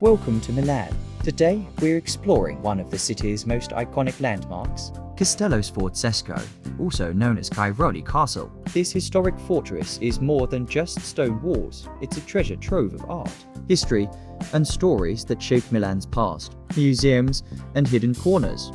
Welcome to Milan. Today, we're exploring one of the city's most iconic landmarks, Cairoli Sforza Castle, also known as Cairoli Castle. This historic fortress is more than just stone walls, it's a treasure trove of art, History and stories that shaped Milan's past, museums and hidden corners.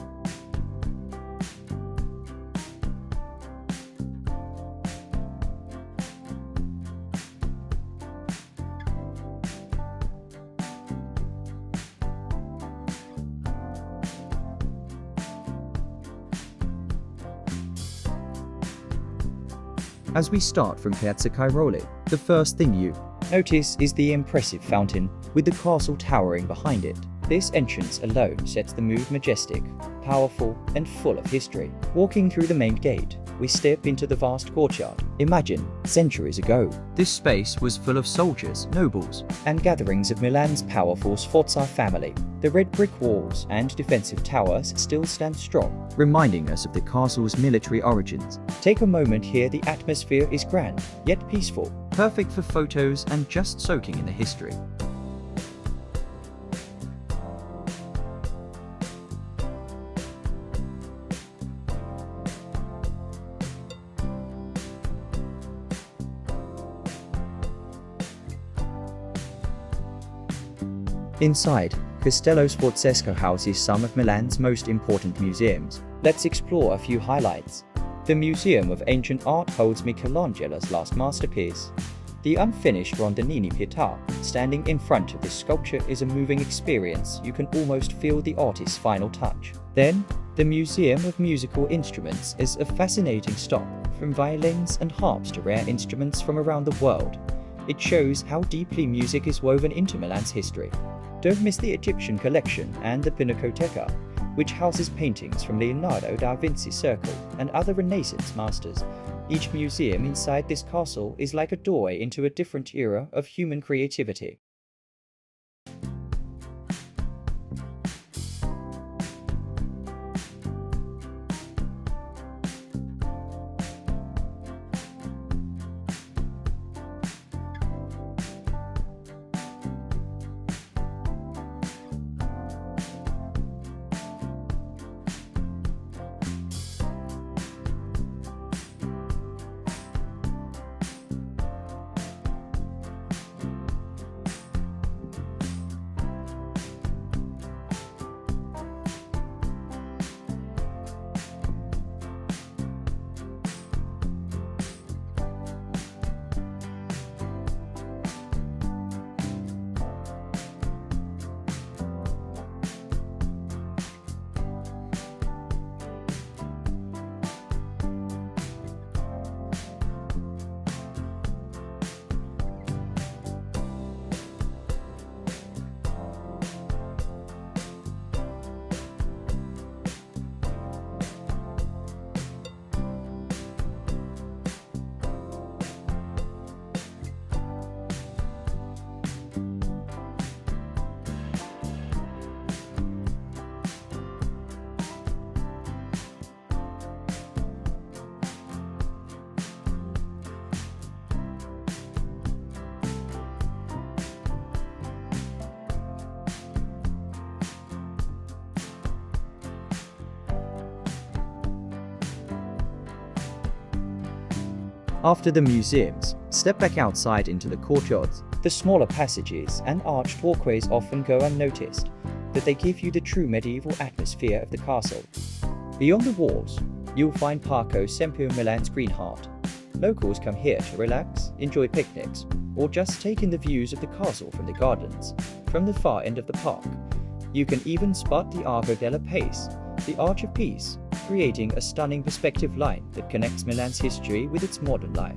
As we start from Piazza Cairoli, the first thing you notice is the impressive fountain, with the castle towering behind it. This entrance alone sets the mood majestic, powerful, and full of history. Walking through the main gate, we step into the vast courtyard. Imagine, centuries ago, this space was full of soldiers, nobles, and gatherings of Milan's powerful Sforza family. The red brick walls and defensive towers still stand strong, reminding us of the castle's military origins. Take a moment here. The atmosphere is grand, yet peaceful, perfect for photos and just soaking in the history. Inside, Cairoli Sforza Castle houses some of Milan's most important museums. Let's explore a few highlights. The Museum of Ancient Art holds Michelangelo's last masterpiece. The unfinished Rondinini Pietà, standing in front of this sculpture, is a moving experience. You can almost feel the artist's final touch. Then, the Museum of Musical Instruments is a fascinating stop, from violins and harps to rare instruments from around the world. It shows how deeply music is woven into Milan's history. Don't miss the Egyptian collection and the Pinacoteca, which houses paintings from Leonardo da Vinci's Circle and other Renaissance masters. Each museum inside this castle is like a doorway into a different era of human creativity. After the museums, step back outside into the courtyards. The smaller passages and arched walkways often go unnoticed, but they give you the true medieval atmosphere of the castle. Beyond the walls, you'll find Parco Sempione, Milan's green heart. Locals come here to relax, enjoy picnics, or just take in the views of the castle from the gardens. From the far end of the park, you can even spot the Arco della Pace, the Arch of Peace, creating a stunning perspective line that connects Milan's history with its modern life.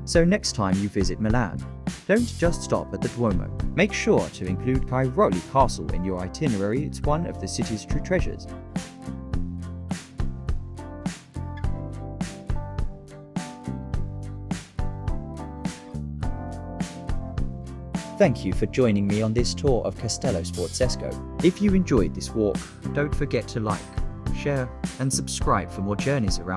So next time you visit Milan, don't just stop at the Duomo. Make sure to include Cairoli Castle in your itinerary. It's one of the city's true treasures. Thank you for joining me on this tour of Castello Sforzesco. If you enjoyed this walk, don't forget to like, share, and subscribe for more journeys around